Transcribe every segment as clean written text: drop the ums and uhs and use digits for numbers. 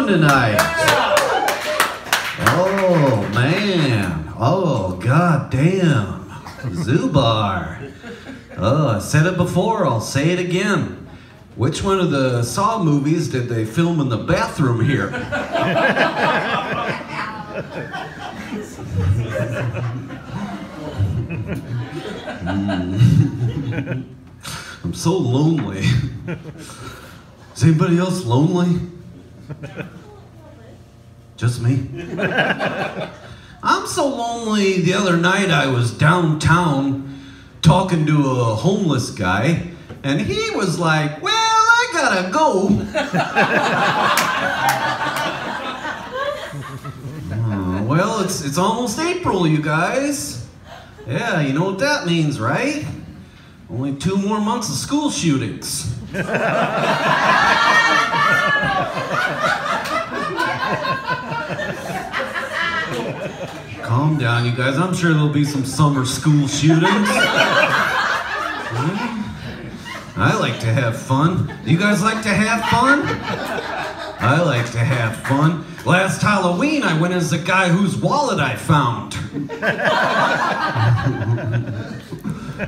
tonight? Oh, man. Oh, god damn. Zubar. Oh, I said it before, I'll say it again. Which one of the Saw movies did they film in the bathroom here? I'm so lonely. Is anybody else lonely? Just me? I'm so lonely. The other night I was downtown talking to a homeless guy, and he was like, well, I gotta go. Well, it's almost April, you guys. Yeah, you know what that means, right? Only 2 more months of school shootings. Calm down, you guys. I'm sure there'll be some summer school shootings. I like to have fun. You guys like to have fun? I like to have fun. Last Halloween, I went as the guy whose wallet I found.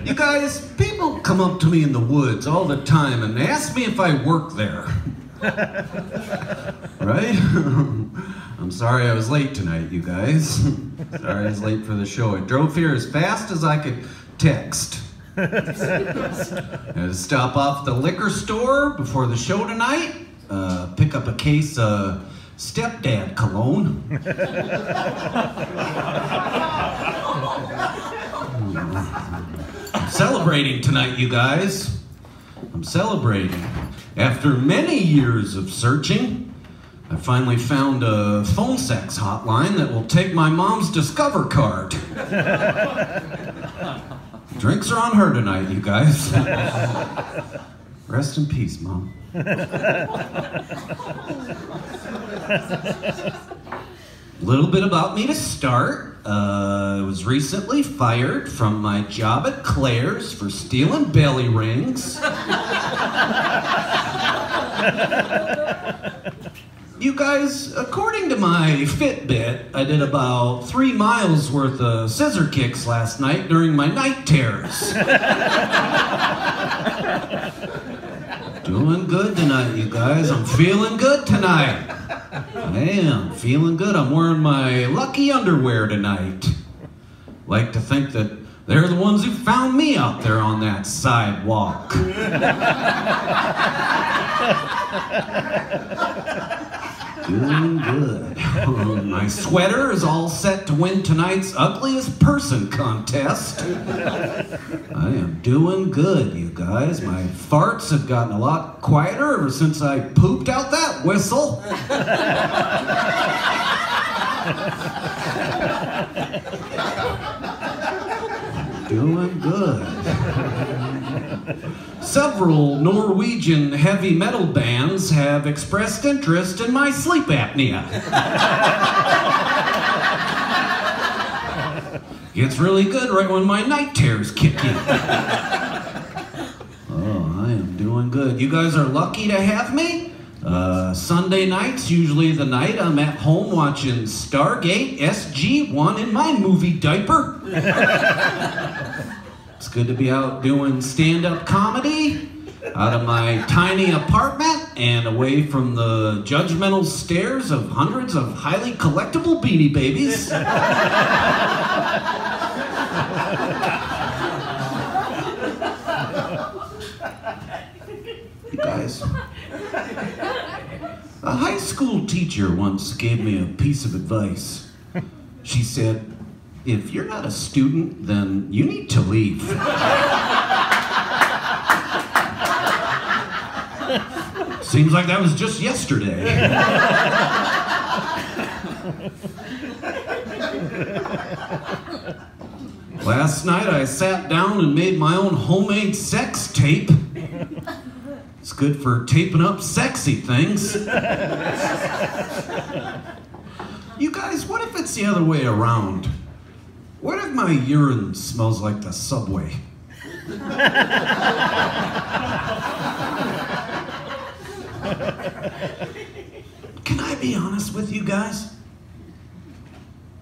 You guys, people come up to me in the woods all the time and ask me if I work there. Right? I'm sorry I was late tonight, you guys. Sorry I was late for the show. I drove here as fast as I could text. I had to stop off at the liquor store before the show tonight, pick up a case of stepdad cologne. I'm celebrating tonight, you guys. I'm celebrating. After many years of searching, I finally found a phone sex hotline that will take my mom's Discover card. Drinks are on her tonight, you guys. Rest in peace, Mom. A little bit about me to start. I was recently fired from my job at Claire's for stealing belly rings. You guys, according to my Fitbit, I did about 3 miles worth of scissor kicks last night during my night terrors. Doing good tonight, you guys. I'm feeling good tonight. I am feeling good. I'm wearing my lucky underwear tonight. Like to think that they're the ones who found me out there on that sidewalk. Doing good. My sweater is all set to win tonight's ugliest person contest. I am doing good, you guys. My farts have gotten a lot quieter ever since I pooped out that whistle. Doing good. Several Norwegian heavy metal bands have expressed interest in my sleep apnea. It's really good right when my night terrors kick in. Oh, I am doing good. You guys are lucky to have me. Sunday night's usually the night I'm at home watching Stargate SG-1 in my movie diaper. It's good to be out doing stand-up comedy out of my tiny apartment and away from the judgmental stares of hundreds of highly collectible Beanie Babies. You guys, a high school teacher once gave me a piece of advice. She said, if you're not a student, then you need to leave. Seems like that was just yesterday. Last night I sat down and made my own homemade sex tape. It's good for taping up sexy things. You guys, what if it's the other way around? What if my urine smells like the subway? Can I be honest with you guys?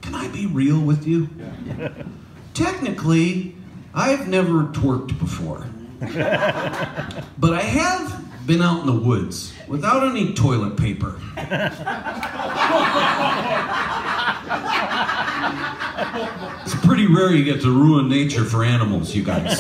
Can I be real with you? Technically, I've never twerked before. But I have been out in the woods without any toilet paper. It's pretty rare you get to ruin nature for animals, you guys.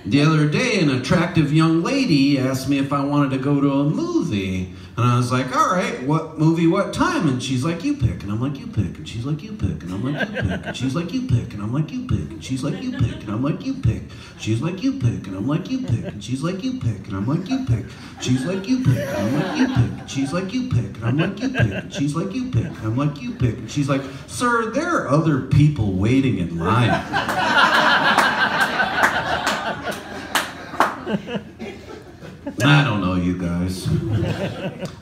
The other day, an attractive young lady asked me if I wanted to go to a movie. And I was like, all right, what movie, what time? And she's like, you pick. And I'm like, you pick. And she's like, you pick. And I'm like, you pick. And she's like, you pick. And I'm like, you pick. And she's like, you pick. And I'm like, you pick. She's like, you pick. And I'm like, you pick. And she's like, you pick. And I'm like, you pick. She's like, you pick. And I'm like, you pick. And she's like, you pick. And I'm like, you pick. And she's like, you pick. And I'm like, you pick. And she's like, sir, there are other people waiting in line. I don't know, you guys.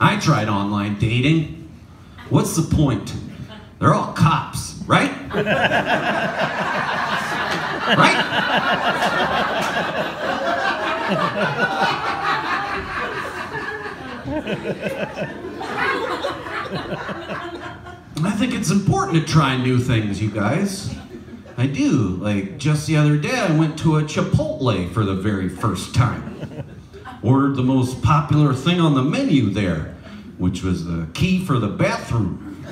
I tried online dating. What's the point? They're all cops, right? Right? I think it's important to try new things, you guys. I do. Like, just the other day, I went to a Chipotle for the very first time. Ordered the most popular thing on the menu there, which was the key for the bathroom.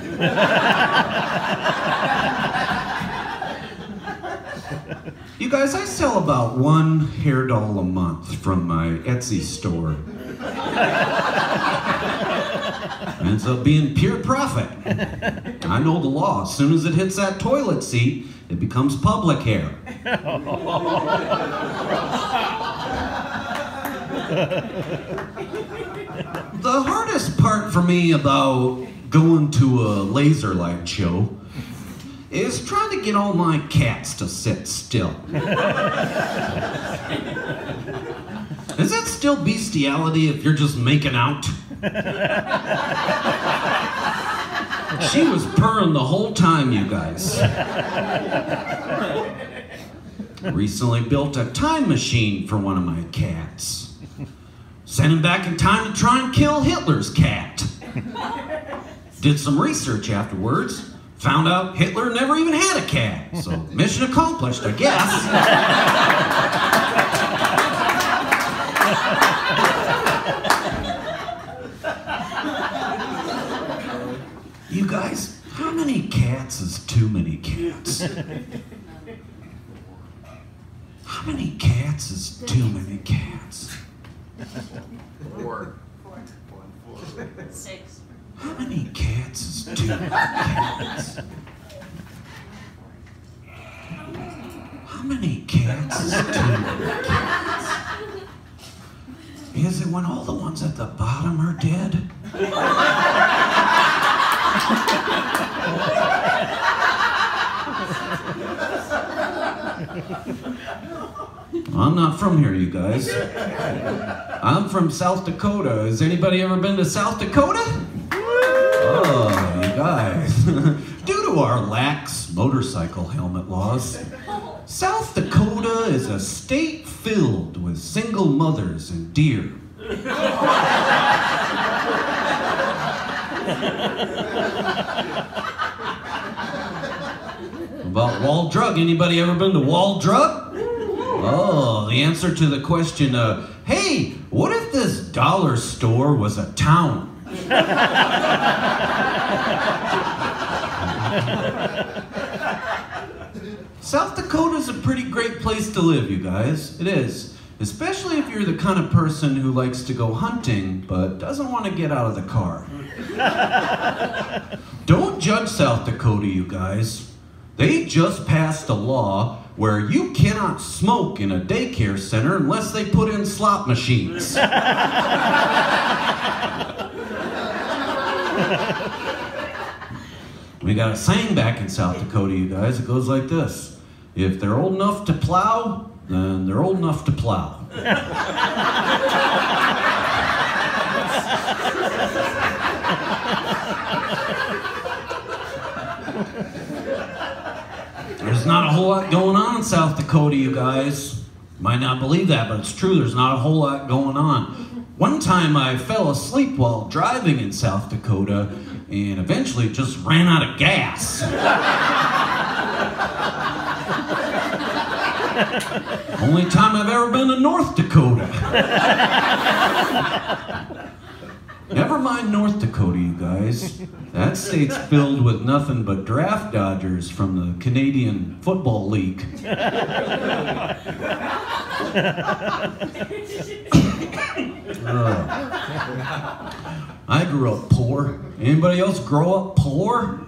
You guys, I sell about one hair doll a month from my Etsy store. Ends up being pure profit. I know the law. As soon as it hits that toilet seat, it becomes public hair. The hardest part for me about going to a laser light show is trying to get all my cats to sit still. Is it still bestiality if you're just making out? She was purring the whole time, you guys. Recently built a time machine for one of my cats. Sent him back in time to try and kill Hitler's cat. Did some research afterwards. Found out Hitler never even had a cat. So mission accomplished, I guess. You guys, how many cats is too many cats? How many cats is too many cats? 4. 6. How many cats is too many cats? How many cats is too many cats? Is it when all the ones at the bottom are dead? I'm not from here, you guys. I'm from South Dakota. Has anybody ever been to South Dakota? Oh, you guys. Due to our lax motorcycle helmet laws, South Dakota is a state filled with single mothers and deer. About Wall Drug, anybody ever been to Wall Drug? Oh, the answer to the question, hey, what if this dollar store was a town? South Dakota's a pretty great place to live, you guys. It is. Especially if you're the kind of person who likes to go hunting, but doesn't want to get out of the car. Don't judge South Dakota, you guys. They just passed a law where you cannot smoke in a daycare center unless they put in slot machines. We got a saying back in South Dakota, you guys. It goes like this. If they're old enough to plow, then they're old enough to plow. There's not a whole lot going on in South Dakota, you guys. Might not believe that, but it's true. There's not a whole lot going on. One time I fell asleep while driving in South Dakota and eventually just ran out of gas. Only time I've ever been to North Dakota. Never mind North Dakota, you guys. That state's filled with nothing but draft dodgers from the Canadian Football League. I grew up poor. Anybody else grow up poor?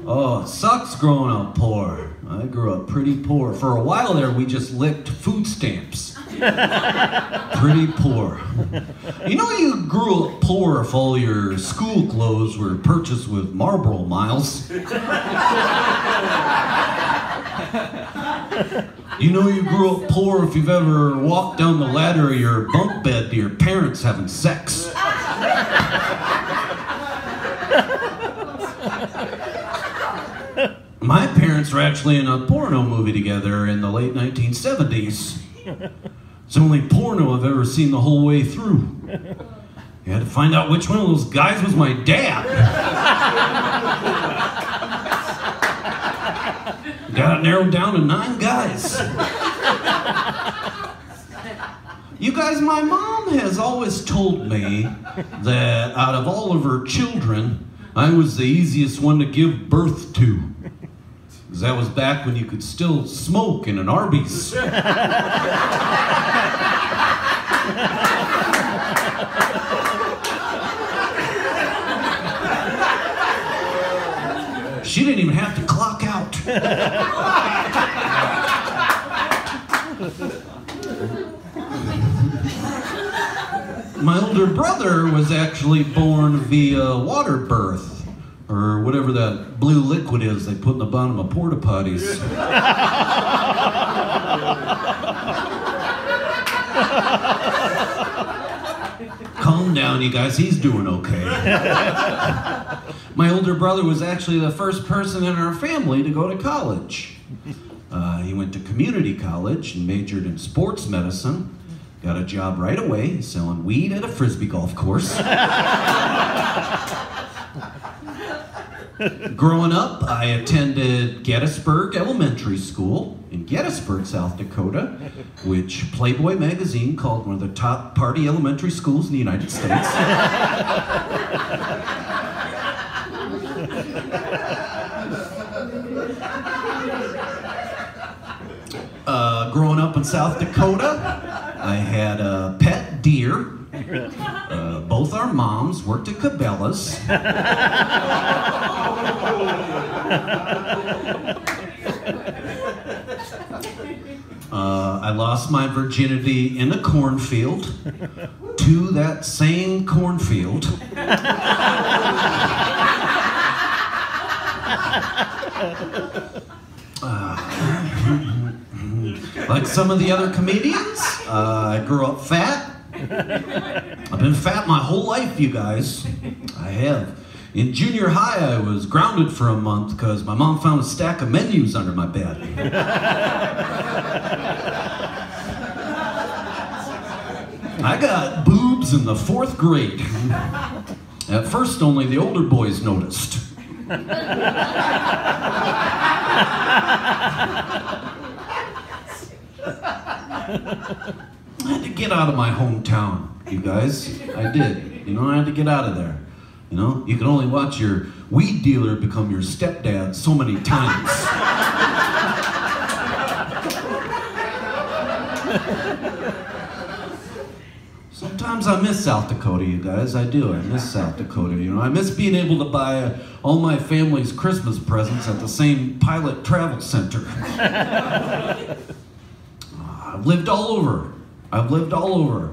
Oh, it sucks growing up poor. I grew up pretty poor. For a while there, we just licked food stamps. Pretty poor. You know you grew up poor if all your school clothes were purchased with Marlboro miles. You know you grew up poor if you've ever walked down the ladder of your bunk bed to your parents having sex. My parents were actually in a porno movie together in the late 1970s. It's the only porno I've ever seen the whole way through. You had to find out which one of those guys was my dad. Got it narrowed down to 9 guys. You guys, my mom has always told me that out of all of her children, I was the easiest one to give birth to. Because that was back when you could still smoke in an Arby's. She didn't even have to clock out. My older brother was actually born via water birth. Or whatever that blue liquid is they put in the bottom of porta potties. Calm down, you guys, he's doing okay. My older brother was actually the first person in our family to go to college. He went to community college and majored in sports medicine. Got a job right away selling weed at a frisbee golf course. Growing up, I attended Gettysburg Elementary School in Gettysburg, South Dakota, which Playboy magazine called one of the top party elementary schools in the United States. Growing up in South Dakota, I had a pet deer. Both our moms worked at Cabela's. I lost my virginity in a cornfield to that same cornfield. Like some of the other comedians, I grew up fat. I've been fat my whole life, you guys. I have. In junior high, I was grounded for a month because my mom found a stack of menus under my bed. I got boobs in the 4th grade. At first, only the older boys noticed. I had to get out of my hometown, you guys. I did. You know, I had to get out of there. You know, you can only watch your weed dealer become your stepdad so many times. Sometimes I miss South Dakota, you guys. I do. I miss South Dakota. You know, I miss being able to buy all my family's Christmas presents at the same Pilot Travel Center. I've lived all over.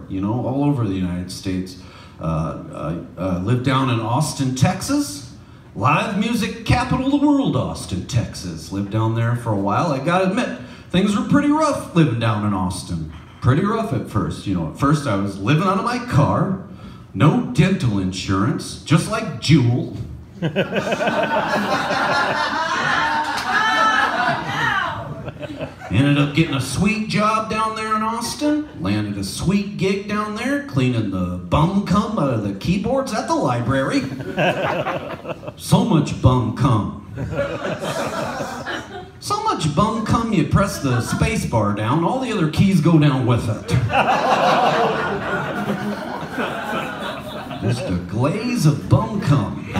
You know, all over the United States. I lived down in Austin, Texas. Live music capital of the world, Austin, Texas. Lived down there for a while. I gotta admit, things were pretty rough living down in Austin. Pretty rough at first. You know, at first I was living out of my car. No dental insurance, just like Jewel. Ended up getting a sweet job down there in Austin. Landed a sweet gig down there, cleaning the bum cum out of the keyboards at the library. So much bum cum. So much bum cum, you press the space bar down, all the other keys go down with it. Just a glaze of bum cum.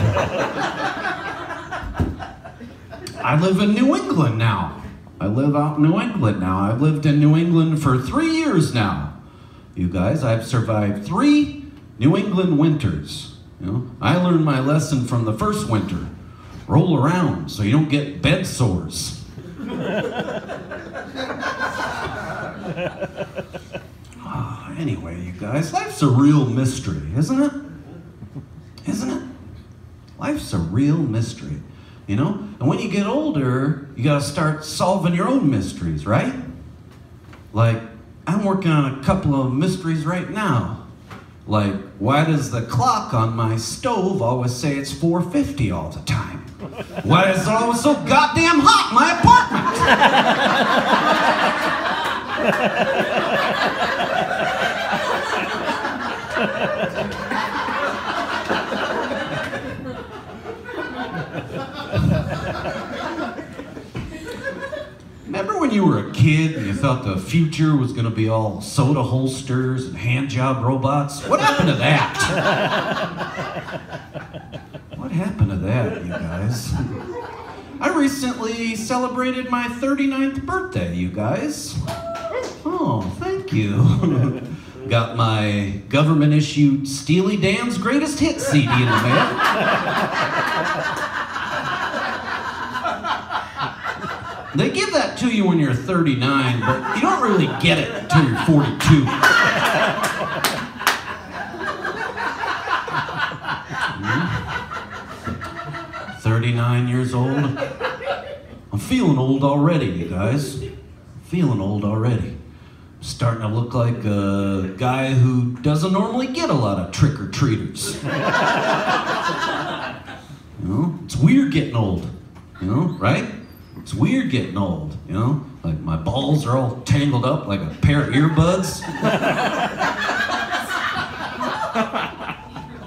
I live in New England now. I live out in New England now. I've lived in New England for 3 years now. You guys, I've survived 3 New England winters. You know, I learned my lesson from the first winter. Roll around so you don't get bed sores. Anyway, you guys, life's a real mystery, isn't it? Isn't it? Life's a real mystery, you know? And when you get older, you gotta start solving your own mysteries, right? Like, I'm working on a couple of mysteries right now. Like, why does the clock on my stove always say it's 4:50 all the time? Why is it always so goddamn hot in my Remember when you were a kid and you thought the future was going to be all soda holsters and hand job robots? What happened to that? What happened to that, you guys? I recently celebrated my 39th birthday, you guys. Oh, thank you. Got my government-issued Steely Dan's Greatest Hits CD in the mail. They give that to you when you're 39, but you don't really get it until you're 42. 39 years old. I'm feeling old already, you guys. Feeling old already. Starting to look like a guy who doesn't normally get a lot of trick-or-treaters. You know, it's weird getting old, you know, right? It's weird getting old, you know? Like my balls are all tangled up like a pair of earbuds.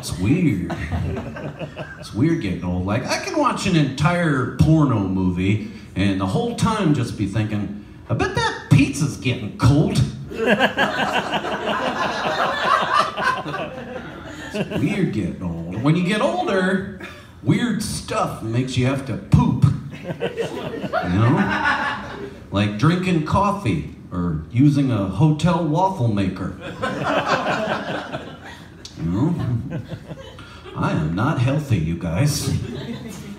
It's weird. It's weird getting old. Like, I can watch an entire porno movie and the whole time just be thinking, I bet that pizza's getting cold. It's weird getting old. When you get older, weird stuff makes you have to poop. You know? Like drinking coffee or using a hotel waffle maker. You know? I am not healthy, you guys.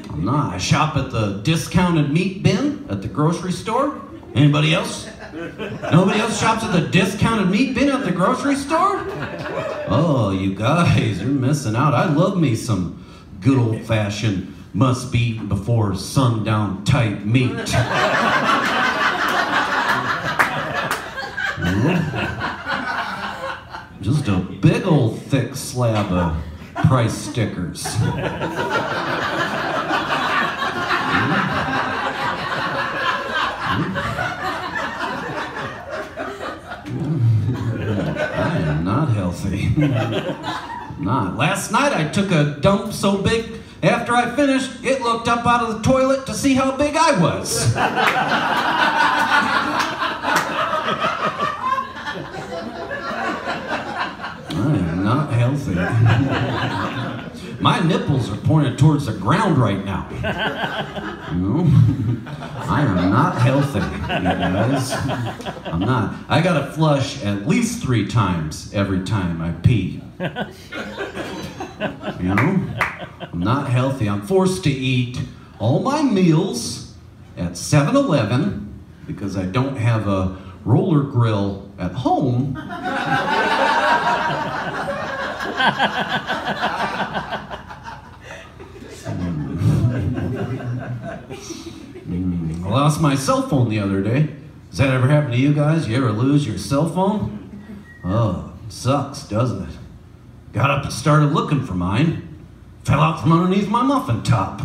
I'm not. I shop at the discounted meat bin at the grocery store. Anybody else? Nobody else shops at the discounted meat bin at the grocery store? Oh, you guys, you're missing out. I love me some good old-fashioned must be eaten before sundown type meat. Just a big old thick slab of price stickers. I am not healthy. Not. Last night I took a dump so big, after I finished, it looked up out of the toilet to see how big I was. I am not healthy. My nipples are pointed towards the ground right now. You know? I am not healthy, you guys. I'm not. I gotta flush at least 3 times every time I pee. You know? I'm not healthy. I'm forced to eat all my meals at 7-Eleven because I don't have a roller grill at home. I lost my cell phone the other day. Does that ever happen to you guys? You ever lose your cell phone? Oh, it sucks, doesn't it? Got up and started looking for mine. Fell out from underneath my muffin top.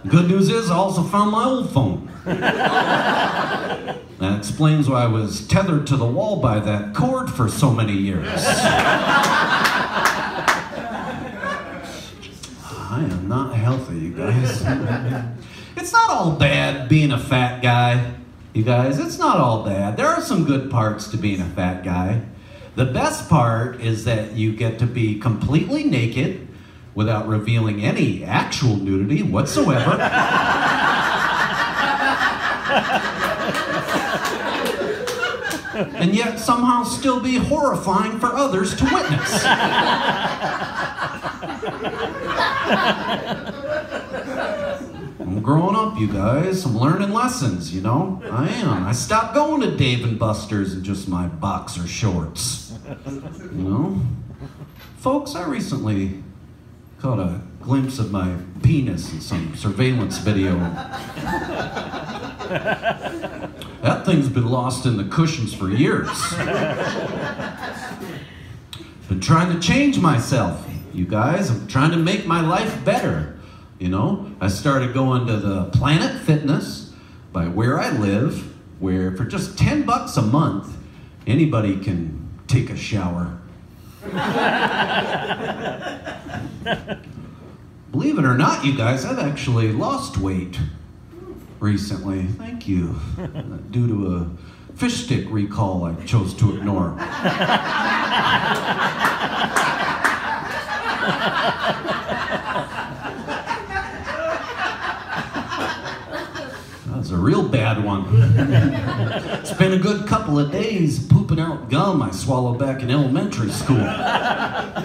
Good news is I also found my old phone. That explains why I was tethered to the wall by that cord for so many years. I am not healthy, you guys. It's not all bad being a fat guy, you guys. It's not all bad. There are some good parts to being a fat guy. The best part is that you get to be completely naked without revealing any actual nudity whatsoever. And yet somehow still be horrifying for others to witness. I'm growing up, you guys. I'm learning lessons, you know? I am. I stopped going to Dave & Buster's in just my boxer shorts. You know? Folks, I recently caught a glimpse of my penis in some surveillance video. That thing's been lost in the cushions for years. Been trying to change myself, you guys. I'm trying to make my life better. You know, I started going to the Planet Fitness by where I live, where for just $10 a month, anybody can take a shower. Believe it or not, you guys, I've actually lost weight recently. Thank you. Due to a fish stick recall I chose to ignore. That was a real bad one. Spent a good couple of days pooping out gum I swallowed back in elementary school. That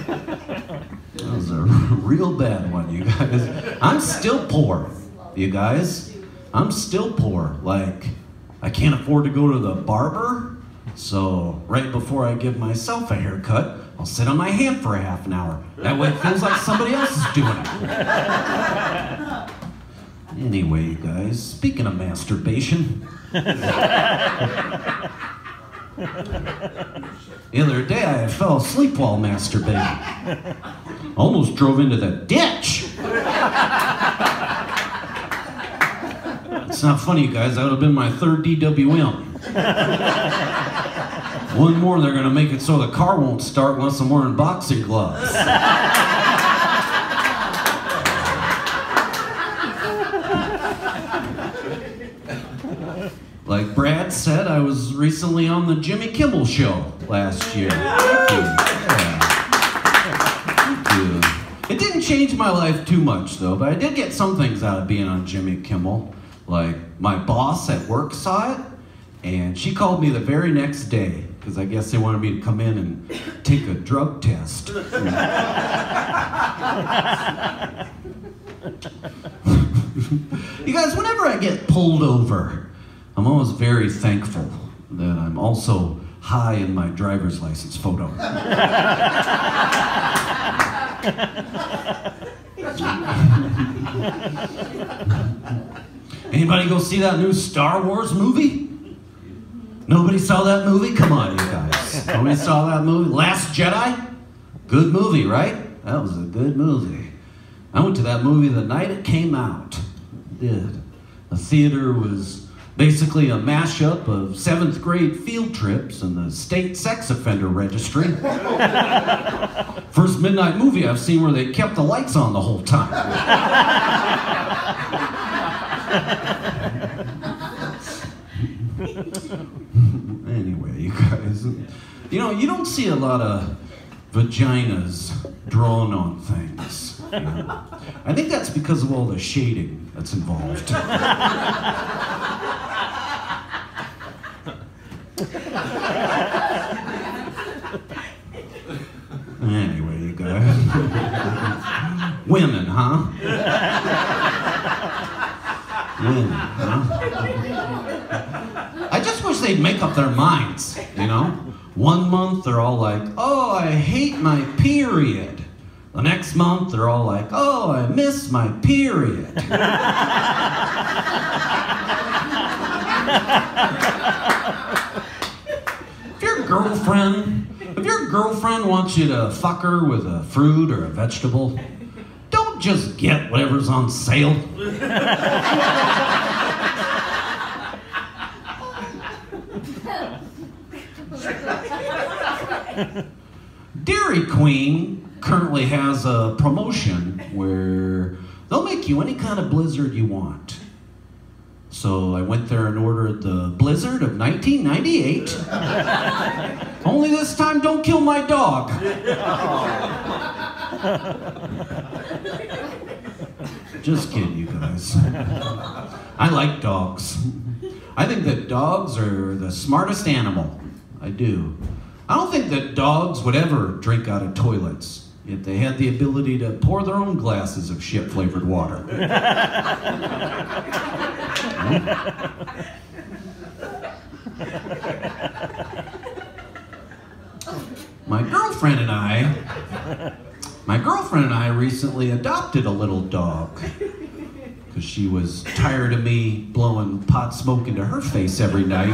was a real bad one, you guys. I'm still poor, you guys. I'm still poor. Like, I can't afford to go to the barber, so right before I give myself a haircut, I'll sit on my hand for a half an hour. That way it feels like somebody else is doing it. Anyway, you guys, speaking of masturbation, the other day I fell asleep while masturbating. Almost drove into the ditch. It's not funny, you guys. That would have been my third DWM. One more, they're going to make it so the car won't start unless I'm wearing boxing gloves. Like Brad said, I was recently on the Jimmy Kimmel Show last year. Thank you. Yeah. Thank you. It didn't change my life too much, though, but I did get some things out of being on Jimmy Kimmel. Like, my boss at work saw it, and she called me the very next day, because I guess they wanted me to come in and take a drug test. You guys, whenever I get pulled over, I'm always very thankful that I'm also high in my driver's license photo. Anybody go see that new Star Wars movie? Nobody saw that movie? Come on, you guys. Nobody saw that movie? Last Jedi? Good movie, right? That was a good movie. I went to that movie the night it came out. I did. The theater was basically a mashup of 7th grade field trips and the state sex offender registry. First midnight movie I've seen where they kept the lights on the whole time. Anyway, you guys, you know, you don't see a lot of vaginas drawn on things. You know? I think that's because of all the shading that's involved. Anyway, you guys. Women, huh? Women, huh? I just wish they'd make up their minds, you know? 1 month they're all like, oh, I hate my period. The next month they're all like, oh, I miss my period. If your your girlfriend wants you to fuck her with a fruit or a vegetable, don't just get whatever's on sale. Dairy Queen currently has a promotion where they'll make you any kind of blizzard you want. So I went there and ordered the Blizzard of 1998. Only this time, don't kill my dog. Just kidding, you guys. I like dogs. I think that dogs are the smartest animal. I do. I don't think that dogs would ever drink out of toilets if they had the ability to pour their own glasses of shit-flavored water. My girlfriend and I recently adopted a little dog because she was tired of me blowing pot smoke into her face every night.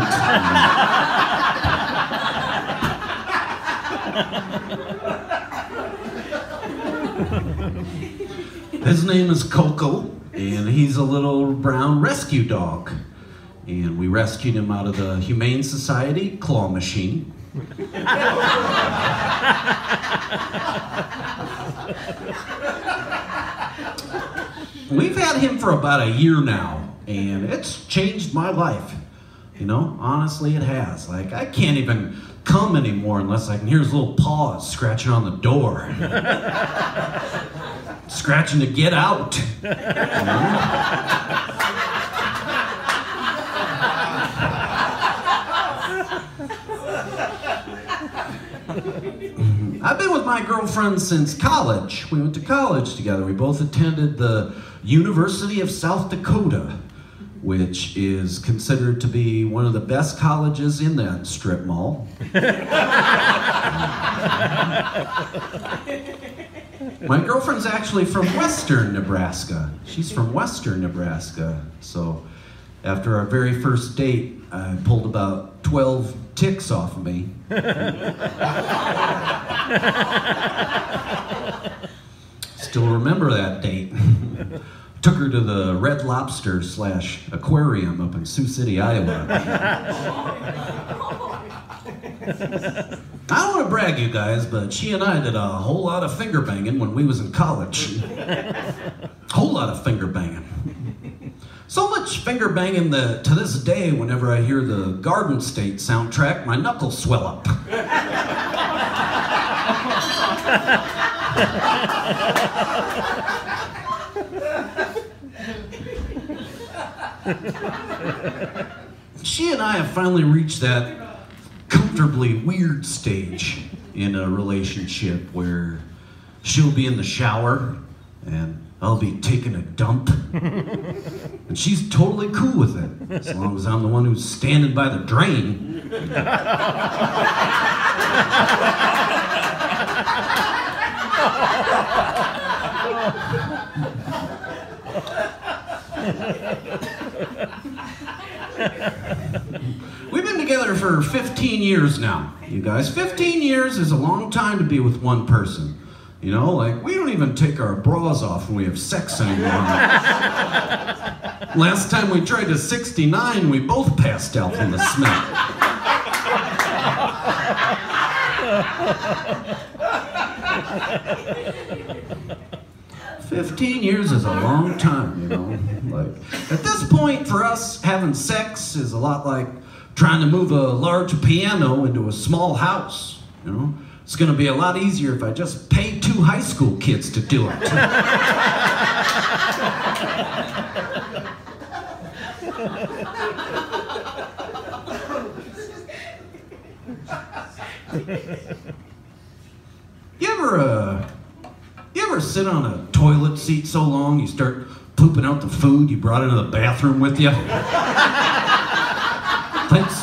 His name is Coco, and he's a little brown rescue dog. And we rescued him out of the Humane Society claw machine. We've had him for about a year now, and it's changed my life. You know, honestly it has. Like, I can't even come anymore unless I can hear his little paws scratching on the door. Scratching to get out. You know? I've been with my girlfriend since college. We went to college together. We both attended the University of South Dakota, which is considered to be one of the best colleges in that strip mall. My girlfriend's actually from Western Nebraska. She's from Western Nebraska. So after our very first date, I pulled about 12 ticks off of me. Still remember that date. Took her to the Red Lobster / aquarium up in Sioux City, Iowa. I don't want to brag, you guys, but she and I did a whole lot of finger banging when we was in college. Whole lot of finger banging. So much finger banging that to this day, whenever I hear the Garden State soundtrack, my knuckles swell up. She and I have finally reached that comfortably weird stage in a relationship where she'll be in the shower and I'll be taking a dump. And she's totally cool with it, as long as I'm the one who's standing by the drain. 15 years now, you guys. 15 years is a long time to be with one person. You know, like, we don't even take our bras off when we have sex anymore. Last time we tried to 69, we both passed out from the smell. "15 years is a long time, you know. Like, at this point, for us, having sex is a lot like trying to move a large piano into a small house, you know. It's going to be a lot easier if I just pay 2 high school kids to do it." You ever sit on a toilet seat so long you start pooping out the food you brought into the bathroom with you? Thanks.